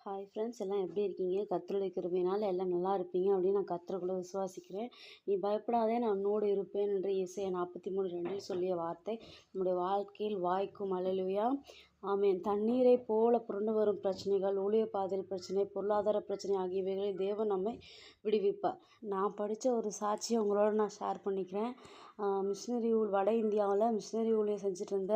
Hi friends, எல்லாம் எப்படி இருக்கீங்க? கர்த்தருடைய கிருபையினால எல்லாம் நல்லா இருப்பீங்க அப்படின்னு நான் கர்த்தருக்குள்ள விசுவாசிக்கிறேன். நீ பயப்படாதே, நான் உன்னோடு இருப்பேன் என்று ஏசாயா 43:2 சொல்லிய வார்த்தை நம்முடைய வாழ்க்கையில் வாய்க்கும். அல்லேலூயா, ஆமென். தண்ணீரை போல புரண்டு வரும் பிரச்சனைகள், ஊழிய பாதையில் பிரச்சனை, பொருளாதார பிரச்சனை ஆகியவைகளில் தேவன் நம்மை விடுவிப்பார். நான் படித்த ஒரு சாட்சியை உங்களோட நான் ஷேர் பண்ணிக்கிறேன். மிஷினரி வட இந்தியாவில் மிஷினரி ஊழியம் செஞ்சுட்டு இருந்த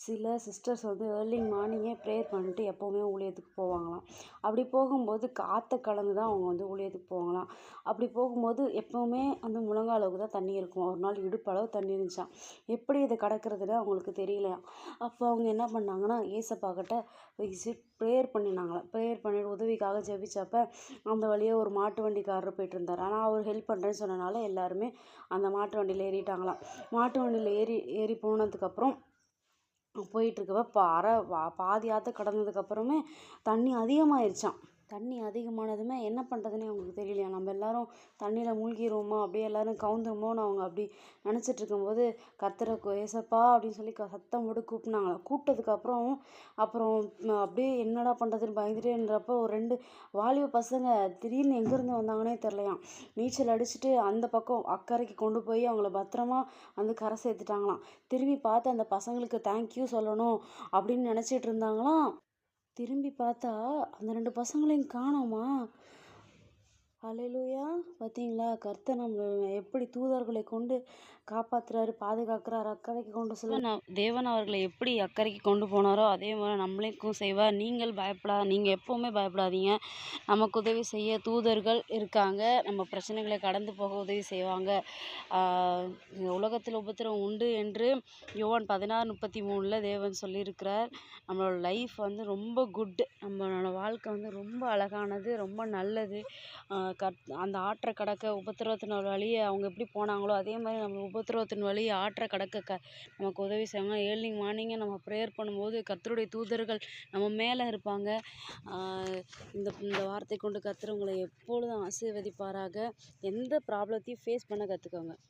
சில சிஸ்டர்ஸ் வந்து ஏர்லி மார்னிங்கே ப்ரேயர் பண்ணிட்டு எப்போவுமே ஊழியத்துக்கு போவாங்களாம். அப்படி போகும்போது காற்றை கலந்து தான் அவங்க வந்து ஊழியத்துக்கு போவாங்களாம். அப்படி போகும்போது எப்போவுமே அந்த முழங்கால் அளவுக்கு தான் தண்ணி இருக்கும். ஒரு நாள் இடுப்பளவு தண்ணி இருந்துச்சாம். எப்படி இதை கடக்கிறதுல அவங்களுக்கு தெரியலையாம். அப்போ அவங்க என்ன பண்ணாங்கன்னா, ஏசப்பா கிட்ட ப்ரேயர் பண்ணினாங்களாம். ப்ரேயர் பண்ணிட்டு உதவிக்காக ஜெபிச்சப்ப அந்த வழியே ஒரு மாட்டு வண்டிக்காரர் போயிட்டு இருந்தார். ஆனால் அவர் ஹெல்ப் பண்ணுறேன்னு சொன்னனால எல்லாருமே அந்த மாட்டு வண்டியில் ஏறிட்டாங்களாம். மாட்டு வண்டியில் ஏறி போனதுக்கப்புறம் போயிட்டுருக்கப்ப பாதி ஆற்ற கடந்ததுக்கப்புறமே தண்ணி அதிகமாகிருச்சாம். தண்ணி அதிகமானதுமே என்ன பண்ணுறதுனே அவங்களுக்கு தெரியலையா. நம்ம எல்லாரும் தண்ணியில் மூழ்கிடுவோமா, அப்படியே எல்லோரும் கவுந்துருமோன்னு அவங்க அப்படி நினச்சிட்டு இருக்கும்போது கர்த்தரை ஏசப்பா அப்படின்னு சொல்லி சத்தம் போட்டு கூப்பிட்டாங்களாம். கூப்பிட்டதுக்கப்புறம் அப்படியே என்னடா பண்ணுறதுன்னு பயந்துட்டே இருந்தப்போ ஒரு 2 வாலிப பசங்க திடீர்னு எங்கேருந்து வந்தாங்கன்னே தெரிலையாம். நீச்சல் அடிச்சுட்டு அந்த பக்கம் அக்கறைக்கு கொண்டு போய் அவங்கள பத்திரமா வந்து கரை சேர்த்துட்டாங்களாம். திரும்பி பார்த்து அந்த பசங்களுக்கு தேங்க்யூ சொல்லணும் அப்படின்னு நினச்சிட்டு இருந்தாங்களாம். திரும்பி பார்த்தா அந்த 2 பசங்களையும் காணோமா. அல்லேலூயா, பார்த்தீங்களா? கர்த்தர் நம்ம எப்படி தூதர்களை கொண்டு காப்பாற்றுறாரு, பாதுகாக்கிறார், அக்கறைக்கு கொண்டு செல்ல தேவன் அவர்களை எப்படி அக்கறைக்கு கொண்டு போனாரோ அதே மாதிரி நம்மளுக்கும் செய்வார். நீங்கள் எப்போவுமே பயப்படாதீங்க. நமக்கு உதவி செய்ய தூதர்கள் இருக்காங்க. நம்ம பிரச்சனைகளை கடந்து போக உதவி செய்வாங்க. உலகத்தில் உபத்திரவம் உண்டு என்று யோவான் 16:33 தேவன் சொல்லியிருக்கிறார். நம்மளோட லைஃப் வந்து ரொம்ப குட். நம்மளோட வாழ்க்கை வந்து ரொம்ப அழகானது, ரொம்ப நல்லது. அந்த ஆற்றை கடக்க உபத்திரவத்தின் வழியே அவங்க எப்படி போனாங்களோ அதே மாதிரி நம்ம உபத்திரவத்தின் வழியே ஆற்றை கடக்க நமக்கு உதவி செய்வாங்க. ஏர்லி மார்னிங்கே நம்ம ப்ரேயர் பண்ணும்போது கர்த்தருடைய தூதர்கள் நம்ம மேலே இருப்பாங்க. இந்த வார்த்தை கொண்டு கர்த்தர் உங்களை எப்பொழுதும் ஆசீர்வதிப்பாராக. எந்த ப்ராப்ளத்தையும் ஃபேஸ் பண்ண கற்றுக்கோங்க.